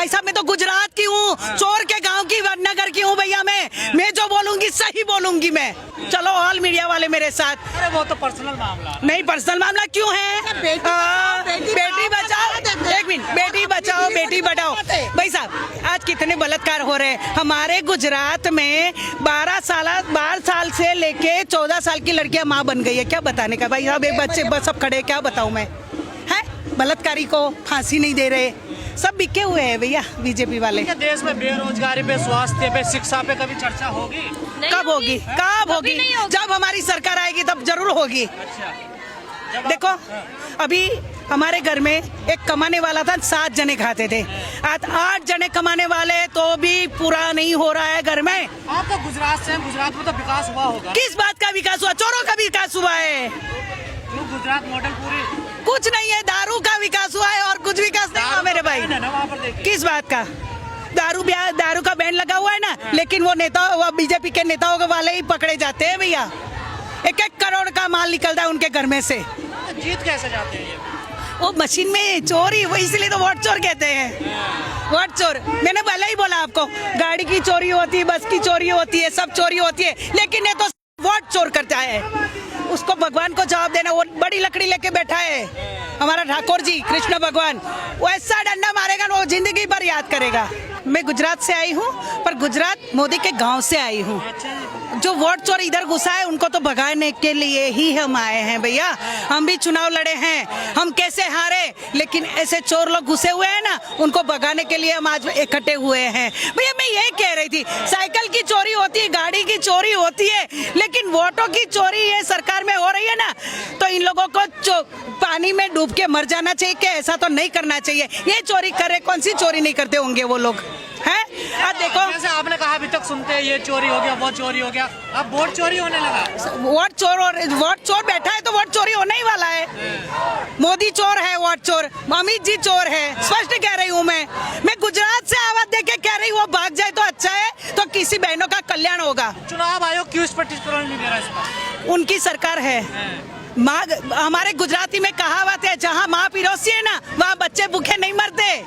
भाई साहब मैं तो गुजरात की हूँ, चोर के गांव की नगर की हूँ भैया। मैं जो बोलूंगी सही बोलूंगी मैं। चलो ऑल मीडिया वाले मेरे साथ। अरे वो तो पर्सनल मामला नहीं, पर्सनल मामला क्यों है? बेटी बचाओ, एक मिनट, बेटी बचाओ बेटी बढ़ाओ। भाई साहब आज कितने बलात्कार हो रहे हैं हमारे गुजरात में। 12 साल से लेके 14 साल की लड़कियां माँ बन गई है। क्या बताने का भाई साहब, एक बच्चे बस सब खड़े, क्या बताऊं मैं? है बलात्कारी को फांसी नहीं दे रहे, सब बिके हुए हैं भैया बीजेपी वाले। देश में बेरोजगारी पे, स्वास्थ्य पे, शिक्षा पे कभी चर्चा होगी? कब होगी? कब होगी? जब हमारी सरकार आएगी तब जरूर होगी। अच्छा, देखो अभी हमारे घर में एक कमाने वाला था, 7 जने खाते थे, आज 8 जने कमाने वाले, तो भी पूरा नहीं हो रहा है घर में। आप तो गुजरात से हैं, गुजरात में तो विकास हुआ होगा। किस बात का विकास हुआ? चोरों का विकास हुआ है। क्यों गुजरात मॉडल पूरी? कुछ नहीं है, दारू का विकास हुआ है और कुछ विकास नहीं हुआ मेरे भाई। वहाँ पर देखिए। किस बात का? दारू का बैन लगा हुआ है ना, लेकिन वो बीजेपी के नेताओं के वाले ही पकड़े जाते हैं भैया। 1-1 करोड़ का माल निकलता है उनके घर में से। जीत कैसे जाते हैं ये? वो मशीन में चोरी, वो इसलिए तो वोट चोर कहते हैं। वोट चोर, मैंने पहले ही बोला आपको, गाड़ी की चोरी होती है, बस की चोरी होती है, सब चोरी होती है, लेकिन ये तो वोट चोर करता है। उसको भगवान को जवाब देना। वो बड़ी लकड़ी लेके बैठा है हमारा ठाकुर जी कृष्ण भगवान, वो ऐसा डंडा मारेगा ना, वो जिंदगी भर याद करेगा। मैं गुजरात से आई हूँ, पर गुजरात मोदी के गांव से आई हूँ। जो वोट चोर इधर घुसा है उनको तो भगाने के लिए ही हम आए हैं भैया। हम भी चुनाव लड़े हैं, हम कैसे हारे, लेकिन ऐसे चोर लोग घुसे हुए हैं ना, उनको भगाने के लिए हम आज इकट्ठे हुए हैं भैया। मैं यही कह रही थी, साइकिल की चोरी होती है, गाड़ी की चोरी होती है, लेकिन वोटों की चोरी ये सरकार में हो रही है ना, तो इन लोगों को पानी में डूब के मर जाना चाहिए कि ऐसा तो नहीं करना चाहिए। ये चोरी करे, कौन सी चोरी नहीं करते होंगे वो लोग, हैं? अब देखो, जैसे आपने कहा अभी तक सुनते हैं ये चोरी हो गया, वो चोरी हो गया, अब वोट चोरी होने लगा। वोट चोर बैठा है तो वोट चोरी होने ही वाला है। मोदी चोर है, वोट चोर, अमित जी चोर है, स्पष्ट कह रही हूँ मैं गुजरात से आवाज देके कह रही हूँ, वो भाग जाए तो अच्छा है, तो किसी बहनों का कल्याण होगा। चुनाव आयोग क्यों स्पष्टीकरण नहीं दे रहा इस पर? उनकी सरकार है। माँ, हमारे गुजराती में कहावत है, जहाँ माँ पिरोसी है ना, वहाँ बच्चे भूखे नहीं मरते।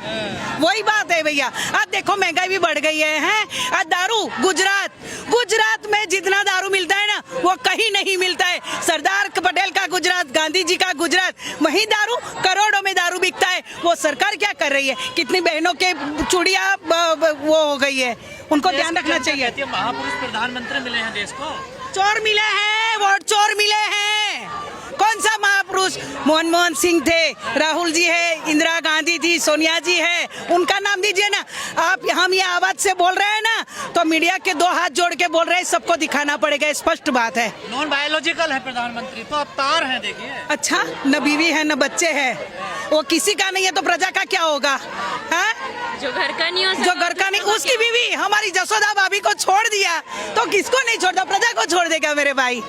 वही बात है भैया। आज देखो महंगाई भी बढ़ गई है, हैं? आज दारू, गुजरात में जितना दारू मिलता है ना, वो कहीं नहीं मिलता है। सरदार पटेल का गुजरात, गांधी जी का गुजरात, वही दारू, करोड़ों में दारू बिकता है। वो सरकार क्या कर रही है? कितनी बहनों के चूड़ियाँ वो हो गई है, उनको ध्यान रखना चाहिए। महापुरुष प्रधानमंत्री मिले हैं देश को, चोर मिले हैं, वोट चोर मिले हैं। कौन सा महापुरुष? मनमोहन सिंह थे, राहुल जी है, इंदिरा गांधी थी, सोनिया जी है, उनका नाम दीजिए ना आप। हम ये आवाज से बोल रहे हैं ना, तो मीडिया के 2 हाथ जोड़ के बोल रहे हैं, सबको दिखाना पड़ेगा, स्पष्ट बात है। नॉन बायोलॉजिकल है प्रधानमंत्री, तो अवतार है, देखिए। अच्छा, न बीवी है न बच्चे है, वो किसी का नहीं है तो प्रजा का क्या होगा? है जो घर का नहीं हो, जो घर का नहीं, उसकी बीवी हमारी जसोदा भाभी को छोड़ दिया तो किसको नहीं छोड़ता? प्रजा को छोड़ देगा मेरे भाई।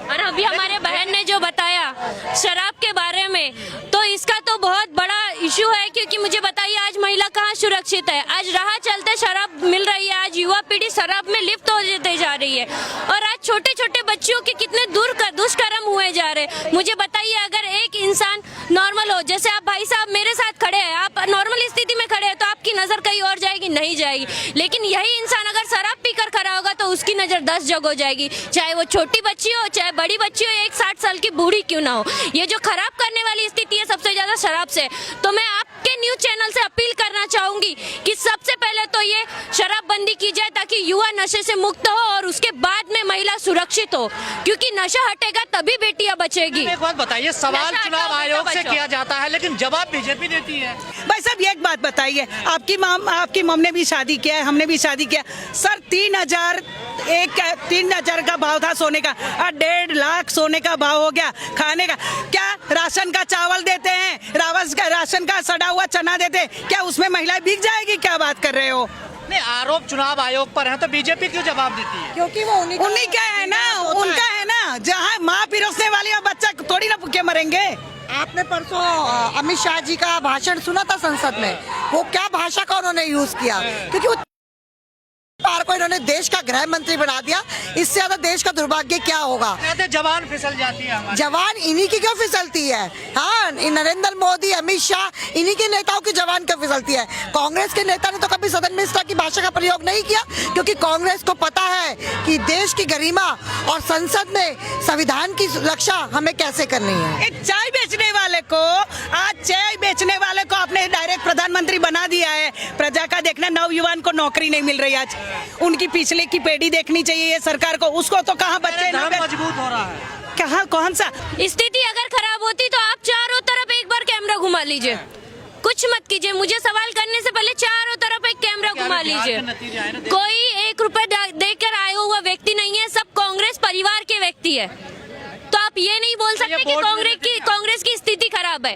और अभी हमारे बहन ने जो बताया शराब के बारे में, तो इसका तो बहुत बड़ा इशू है, क्योंकि मुझे बताइए आज महिला कहाँ सुरक्षित है? आज राह चलते शराब मिल रही है, आज युवा पीढ़ी शराब में लिप्त होते जा रही है, और आज छोटे छोटे बच्चियों के कितने दुष्कर्म हुए जा रहे हैं। मुझे बताइए, अगर एक इंसान नॉर्मल हो, जैसे आप भाई साहब मेरे साथ खड़े हैं, आप नॉर्मल स्थिति में खड़े हैं, तो आपकी नजर कहीं और जाएगी? नहीं जाएगी। लेकिन यही इंसान अगर शराब पीकर खड़ा होगा तो उसकी नजर 10 जगह जाएगी, चाहे वो छोटी बच्ची हो, चाहे बड़ी बच्ची हो, एक 60 साल की बूढ़ी क्यों ना हो। ये जो खराब करने वाली स्थिति है सबसे ज्यादा शराब से। तो मैं आपके न्यूज चैनल से अपील करना चाहूंगी कि सबसे पहले तो ये शराबबंदी की जाए, ताकि युवा नशे से मुक्त हो, और उसके बाद में महिला सुरक्षित हो, क्योंकि नशा हटेगा तभी बेटियां बचेगी। एक बात बताइए, सवाल चुनाव आयोग से किया जाता है, लेकिन जवाब बीजेपी देती है। भाई साहब एक बात बताइए, आपकी मम ने भी शादी किया है, हमने भी शादी किया सर। 3,000 का भाव था सोने का, 1.5 लाख सोने का भाव हो गया। खाने का क्या? राशन का चावल देते हैं, राशन का सड़ा हुआ चना देते हैं, क्या उसमें महिलाएं बिक जाएगी? क्या बात कर रहे हो? नहीं, आरोप चुनाव आयोग पर है तो बीजेपी क्यों जवाब देती है? क्योंकि वो उन्हीं का है ना, उनका है ना। जहाँ माँ पिरोसने वाली और बच्चा थोड़ी ना भूखे मरेंगे। आपने परसों अमित शाह जी का भाषण सुना था संसद में, वो क्या भाषा का उन्होंने यूज किया? क्योंकि वो पार को इन्होंने देश का गृह मंत्री बना दिया। इससे ज्यादा देश का दुर्भाग्य क्या होगा? कहते जवान फिसल जाती है हमारी। जवान इन्हीं की क्यों फिसलती है? हाँ, नरेंद्र मोदी, अमित शाह, इन्हीं के नेताओं की जवान क्यों फिसलती है? कांग्रेस के नेता ने तो कभी सदन में इस तरह की भाषा का प्रयोग नहीं किया, क्योंकि कांग्रेस को पता है कि देश की गरिमा और संसद में संविधान की रक्षा हमें कैसे करनी है। एक चाय बेचने वाले को, आज चाय बेचने वाले को आपने डायरेक्ट प्रधानमंत्री बना दिया है। प्रजा का देखना, नवयुवान को नौकरी नहीं मिल रही आज। उनकी पिछले की पीढ़ी देखनी चाहिए ये सरकार को। उसको तो कहाँ बच्चे मजबूत हो रहा है। कहाँ, कौन सा स्थिति अगर खराब होती तो आप चारों तरफ एक बार कैमरा घुमा लीजिए, कुछ मत कीजिए। मुझे सवाल करने से पहले चारों तरफ एक कैमरा घुमा लीजिए। कोई 1 रुपए देकर आया हुआ व्यक्ति नहीं है, सब कांग्रेस परिवार के व्यक्ति है। तो आप ये नहीं बोल सकते कि कांग्रेस की स्थिति खराब है।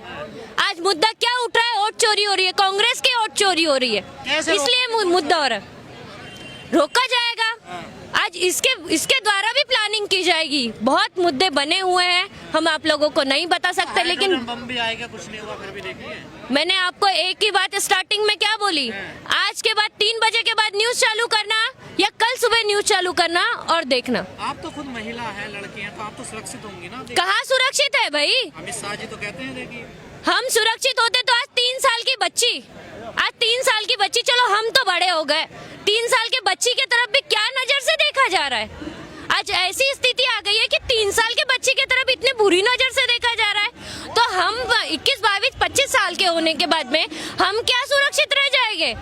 आज मुद्दा क्या उठ रहा है? वोट चोरी हो रही है, कांग्रेस की वोट चोरी हो रही है, इसलिए मुद्दा हो रहा है। रोका जाएगा। आज इसके द्वारा भी प्लानिंग की जाएगी। बहुत मुद्दे बने हुए हैं, हम आप लोगों को नहीं बता सकते, लेकिन बम भी आएगा, कुछ नहीं होगा, फिर भी देखिए। मैंने आपको एक ही बात स्टार्टिंग में क्या बोली, आज के बाद 3 बजे के बाद न्यूज चालू करना या कल सुबह न्यूज चालू करना और देखना। आप तो खुद महिला है, लड़की है, तो आप तो सुरक्षित होंगी ना? कहाँ सुरक्षित है भाई? अमित शाह जी तो कहते हैं, देखिए हम सुरक्षित होते तो आज 3 साल की बच्ची, चलो हम तो बड़े हो गए, 3 साल के बच्ची की तरफ भी क्या नजर से देखा जा रहा है? आज ऐसी स्थिति आ गई है कि 3 साल के बच्चे की तरफ इतने बुरी नजर से देखा जा रहा है। तो हम 21, 22, 25 साल के होने के बाद में हम क्या सुरक्षित रह जाएंगे?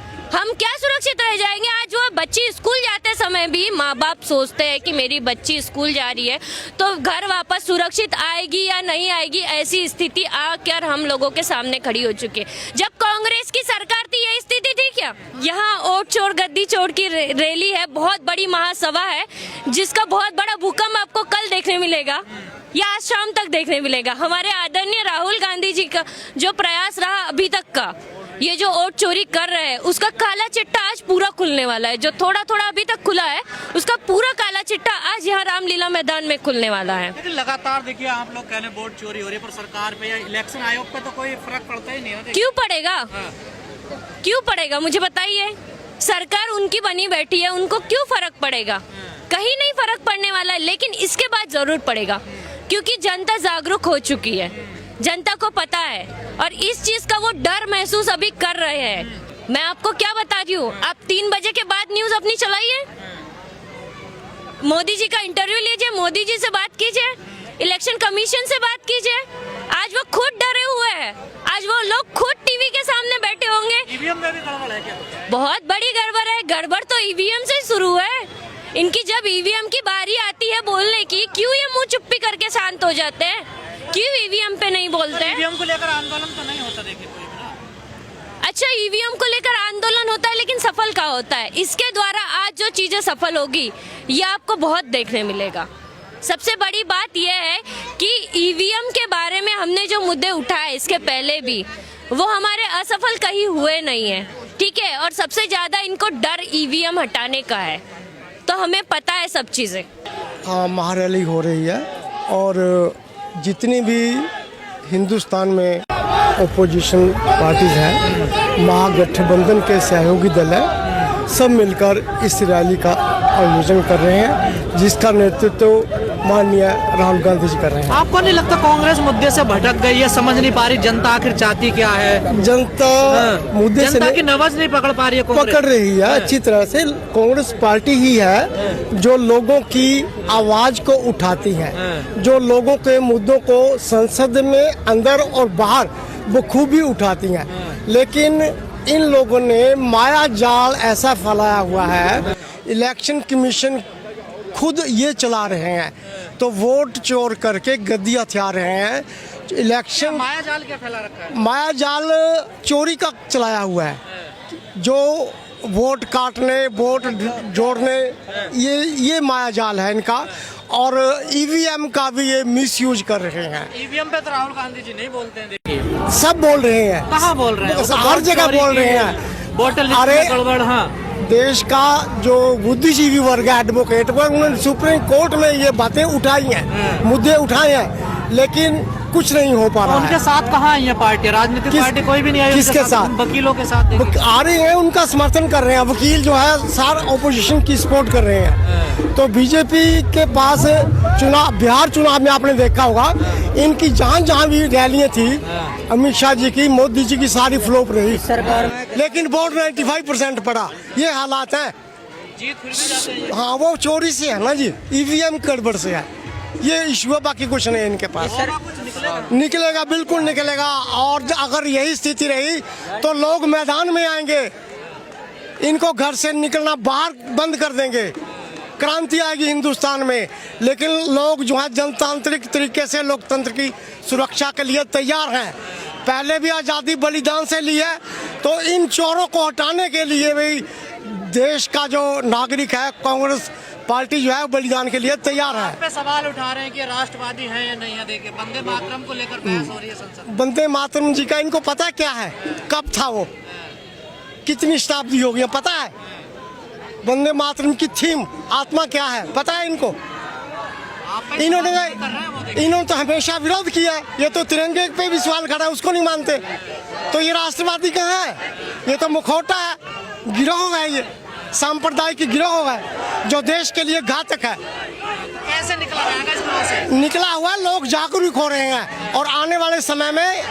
आज वो बच्ची स्कूल जाते समय भी माँ बाप सोचते हैं कि मेरी बच्ची स्कूल जा रही है तो घर वापस सुरक्षित आएगी या नहीं आएगी, ऐसी स्थिति आकर हम लोगों के सामने खड़ी हो चुकी है। जब कांग्रेस की सरकार थी यही स्थिति थी क्या? यहाँ वोट चोर गद्दी चोर की रैली है, बहुत बड़ी महासभा है, जिसका बहुत बड़ा भूकंप आपको कल देखने मिलेगा या आज शाम तक देखने मिलेगा। हमारे आदरणीय राहुल गांधी जी का जो प्रयास रहा अभी तक का, ये जो वोट चोरी कर रहे हैं उसका काला चिट्टा आज पूरा खुलने वाला है। जो थोड़ा थोड़ा अभी तक खुला है उसका पूरा काला चिट्टा आज यहाँ रामलीला मैदान में खुलने वाला है। लेकिन लगातार देखिए आप लोग कह रहे हैं वोट चोरी हो रही है, पर सरकार पे या इलेक्शन आयोग पे तो कोई फर्क पड़ता ही नहीं है। क्यों पड़ेगा? क्यों पड़ेगा मुझे बताइए। सरकार उनकी बनी बैठी है, उनको क्यों फर्क पड़ेगा? कहीं नहीं फर्क पड़ने वाला है, लेकिन इसके बाद जरूर पड़ेगा, क्योंकि जनता जागरूक हो चुकी है, जनता को पता है और इस चीज का वो डर महसूस अभी कर रहे हैं। मैं आपको क्या बता रही हूँ, आप 3 बजे के बाद न्यूज अपनी चलाइए, मोदी जी का इंटरव्यू लीजिए, मोदी जी से बात कीजिए, इलेक्शन कमीशन से बात कीजिए। आज वो खुद डरे हुए हैं, आज वो लोग खुद टीवी के सामने बैठे होंगे। ईवीएम में भी गड़बड़ है क्या? बहुत बड़ी गड़बड़ है। गड़बड़ तो ईवीएम से शुरू है। इनकी जब ईवीएम की बारी आती है बोलने की, क्यों ये मुंह चुप्पी करके शांत हो जाते हैं? क्यों ईवीएम पे नहीं बोलते हैं? ईवीएम को लेकर आंदोलन तो नहीं होता, देखिए कोई भी। अच्छा, ईवीएम को लेकर आंदोलन होता है, लेकिन सफल क्या होता है? इसके द्वारा आज जो चीजें सफल होगी ये आपको बहुत देखने मिलेगा। सबसे बड़ी बात यह है कि ईवीएम के बारे में हमने जो मुद्दे उठाए इसके पहले भी, वो हमारे असफल कहीं हुए नहीं है, ठीक है। और सबसे ज्यादा इनको डर ईवीएम हटाने का है, तो हमें पता है सब चीजें। महारैली हो रही है और जितनी भी हिंदुस्तान में ओपोजिशन पार्टीज हैं, महागठबंधन के सहयोगी दल है, सब मिलकर इस रैली का आयोजन कर रहे हैं, जिसका नेतृत्व माननीय राहुल गांधी जी कर रहे हैं। आपको नहीं लगता कांग्रेस मुद्दे से भटक गई है, समझ नहीं पा रही जनता आखिर चाहती क्या है? जनता मुद्दे से जनता की नब्ज नहीं पकड़ पा रही है, पकड़ रही है अच्छी तरह से। कांग्रेस पार्टी ही है जो लोगों की आवाज को उठाती है, जो लोगों के मुद्दों को संसद में अंदर और बाहर वो खूबी उठाती हैं। लेकिन इन लोगों ने माया जाल ऐसा फैलाया हुआ है, इलेक्शन कमीशन खुद ये चला रहे हैं, तो वोट चोर करके गद्दी हथिया रहे हैं। इलेक्शन माया जाल क्या फैला रखा है? माया जाल चोरी का चलाया हुआ है, जो वोट काटने, वोट जोड़ने, ये माया जाल है इनका। और ईवीएम का भी ये मिसयूज कर रहे हैं। ईवीएम पे तो राहुल गांधी जी नहीं बोलते हैं, देखिए सब बोल रहे हैं। कहाँ बोल रहे हैं? हर जगह बोल रहे हैं। बोतल अरे गड़बड़। हाँ, देश का जो बुद्धिजीवी वर्ग है, एडवोकेट वर्ग, उन्होंने सुप्रीम कोर्ट में ये बातें उठाई हैं, मुद्दे उठाए हैं, लेकिन कुछ नहीं हो पा रहा उनके है। साथ कहाँ आई है पार्टी? राजनीतिक किस- पार्टी कोई भी नहीं आई किसके उनके साथ? वकीलों के साथ देखिए। आ रहे हैं, उनका समर्थन कर रहे हैं। वकील जो है सारे ओपोजिशन की सपोर्ट कर रहे हैं। तो बीजेपी के पास चुनाव, बिहार चुनाव में आपने देखा होगा, इनकी जहाँ जहाँ भी रैलियां थी अमित शाह जी की, मोदी जी की, सारी फ्लॉप रही सरकार, लेकिन वोट 95% पड़ा। ये हालात है। जीत फिर भी जाते हैं। हाँ, वो चोरी से है ना जी, ईवीएम गड़बड़ से है। ये इशू है, बाकी कुछ नहीं है इनके पास। निकलेगा, बिल्कुल निकलेगा। और अगर यही स्थिति रही तो लोग मैदान में आएंगे, इनको घर से निकलना बाहर बंद कर देंगे। क्रांति आएगी हिंदुस्तान में। लेकिन लोग जो है जनतांत्रिक तरीके से लोकतंत्र की सुरक्षा के लिए तैयार हैं। पहले भी आज़ादी बलिदान से ली है, तो इन चोरों को हटाने के लिए भी देश का जो नागरिक है, कांग्रेस पार्टी जो है बलिदान के लिए तैयार है। पे सवाल उठा रहे हैं कि राष्ट्रवादी है या नहीं है। देखिए, वंदे मातरम को लेकर बहस हो रही है संसद में। वंदे मातरम जी का इनको पता क्या है, कब था वो, कितनी शताब्दी हो गई, पता है? वंदे मातरम की थीम, आत्मा क्या है, पता है इनको? आप पे इन्होंने सवाल कर रहे हैं वो देखिए। इन्होंने तो हमेशा विरोध किया है। ये तो तिरंगे पे भी सवाल खड़ा है, उसको नहीं मानते। तो ये राष्ट्रवादी कहाँ है? ये तो मुखौटा है, गिरोह है, ये सांप्रदायिक गिरोह है जो देश के लिए घातक है। कैसे निकला जाएगा इस गिरोह से? निकला हुआ, लोग जागरूक हो रहे हैं और आने वाले समय में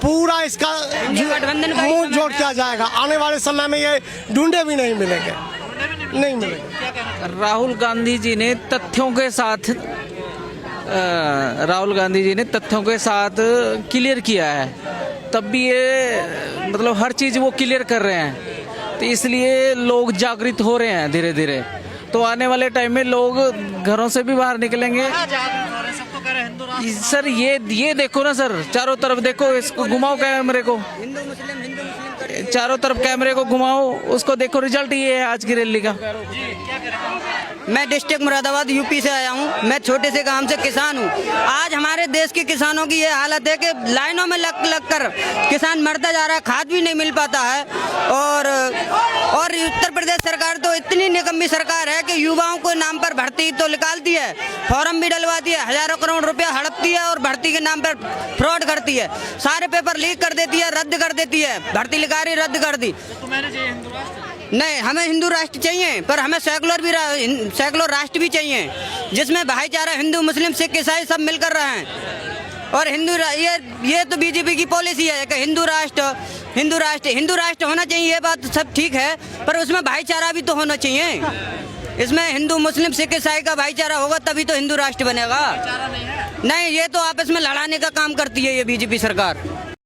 पूरा इसका मुंह जोड़ किया जाएगा। आने वाले समय में ये ढूंढे भी नहीं मिलेंगे, नहीं मिलेंगे। राहुल गांधी जी ने तथ्यों के साथ क्लियर किया है, तब भी ये मतलब हर चीज़ वो क्लियर कर रहे हैं, तो इसलिए लोग जागृत हो रहे हैं धीरे धीरे। तो आने वाले टाइम में लोग घरों से भी बाहर निकलेंगे। सब तो कह रहे हैं हिंदू राष्ट्र। सर ये देखो ना सर, चारों तरफ देखो, इसको घुमाओ कैमरे को, चारों तरफ कैमरे को घुमाओ, उसको देखो, रिजल्ट ये है आज की रैली का। मैं डिस्ट्रिक्ट मुरादाबाद यूपी से आया हूँ। मैं छोटे से गांव से किसान हूँ। आज हमारे देश के किसानों की ये हालत है कि लाइनों में लग कर किसान मरता जा रहा है, खाद भी नहीं मिल पाता है। और उत्तर प्रदेश सरकार तो इतनी निकम्मी सरकार है कि युवाओं को नाम पर भर्ती तो निकालती है, फॉर्म भी डलवाती है, हजारों करोड़ रुपया हड़पती है और भर्ती के नाम पर फ्रॉड करती है। सारे पेपर लीक कर देती है, रद्द कर देती है, भर्ती लिखारी रद्द कर दी। तो मैंने जो हिंदू राष्ट्र नहीं, हमें हिंदू राष्ट्र चाहिए, पर हमें सेकुलर राष्ट्र भी चाहिए, जिसमें भाईचारा हिंदू मुस्लिम सिख ईसाई सब मिलकर रहे हैं। और ये तो बीजेपी की पॉलिसी है कि हिंदू राष्ट्र होना चाहिए। ये बात सब ठीक है, पर उसमें भाईचारा भी तो होना चाहिए। इसमें हिंदू मुस्लिम सिख ईसाई का भाईचारा होगा तभी तो हिंदू राष्ट्र बनेगा। नहीं, ये तो आपस में लड़ाने का काम करती है ये बीजेपी सरकार।